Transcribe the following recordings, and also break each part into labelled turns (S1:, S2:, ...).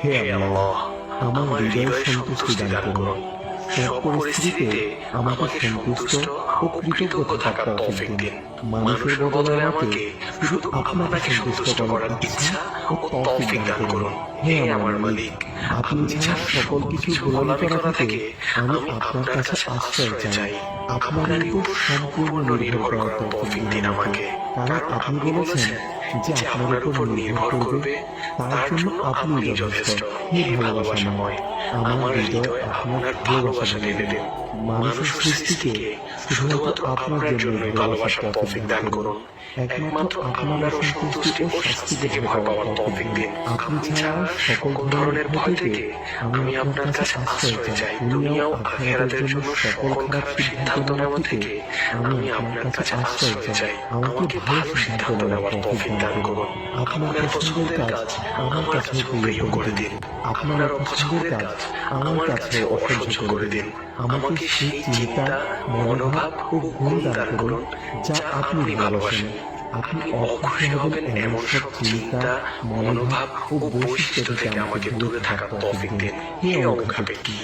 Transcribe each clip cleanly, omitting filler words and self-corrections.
S1: হে আল্লাহ, আমার হৃদয়ে সন্তুষ্টি দান করুন। সব পরিস্থিতিতে আমাকে সন্তুষ্ট ও কৃতজ্ঞ থাকার তৌফিক দিন। মানুষের বদলে আমাকে শুধু আপনাকে সন্তুষ্ট করার ইচ্ছা ও তৌফিক দান করুন। হে আমার মালিক, আপনি ছাড়া সকল কিছু গোলামি করা থেকে আমি আপনার কাছে আশ্রয় চাই। আপনার উপর সম্পূর্ণ নির্ভর করার তৌফিক দিন আমাকে, কারণ আপনি বলেছেন যে আপনার উপর নির্ভর করবে তার জন্য আপনি যথেষ্ট। হে ভালোবাসাময়, আমার হৃদয় আপনার ভালোবাসা ঢেলে দিন। মানুষের সৃষ্টিকে শুধুমাত্র আপনার জন্যই ভালোবাসার তৌফিক দান করুন। একমাত্র আপনার সন্তুষ্টি ও শাস্তি থেকে ভয় পাওয়ার তৌফিক দিন। আপনি ছাড়া সকল ধরনের ভয় থেকে আমি আপনার কাছে আশ্রয় চাই। দুনিয়া ও আখিরাতের জন্য সকল খারাপ সিদ্ধান্ত নেওয়া থেকে আমি আপনার কাছে আশ্রয় চাই। আমাকে ভালো সিদ্ধান্ত নেওয়ার তৌফিক দান করুন। আপনার পছন্দের কাজ আমার কাছে প্রিয় করে দিন। আপনার পছন্দের কাজ আমার কাছে অসহ্য করে দিন। আমাকে সেই চিন্তা, মনোভাব ও গুণ দান করুন যা আপনি ভালোবাসেন। আপনি অখুশি হবেন এমন সব চিন্তা, মনোভাব ও বৈশিষ্ট্য থেকে আমাকে দূরে থাকার তৌফিক দিন। হে অমুখাপেক্ষী,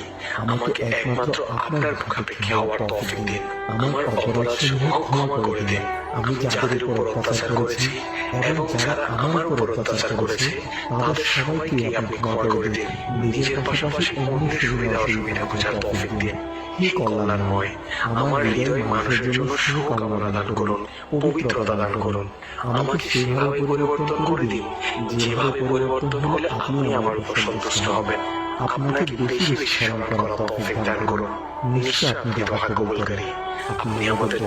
S1: আমাকে একমাত্র আপনার মুখাপেক্ষী হওয়ার তৌফিক দিন। আমার অপরাধসমূহ ক্ষমা করে দিন। আমি যাদের উপর অত্যাচার করেছি এবং যারা আমার উপর অত্যাচার করেছে তাদের সবাইকে আপনি ক্ষমা করে দিন। নিজের পাশাপাশি অন্য সুবিধা অসুবিধা বোঝার তৌফিক দিন। হে কল্যাণময়, আমার হৃদয়ে মানুষের জন্য শুভকামনা দান করুন, পবিত্রতা দান করুন। আমাকে সেইভাবে পরিবর্তন করে দিন যেভাবে পরিবর্তন হলে আপনি আমার উপর সন্তুষ্ট হবেন। আপনাকে বেশি বেশি স্মরণ করার তৌফিক দান করুন। নিশ্চয় আপনি দোয়া কবুলকারী। আপনি আমাদের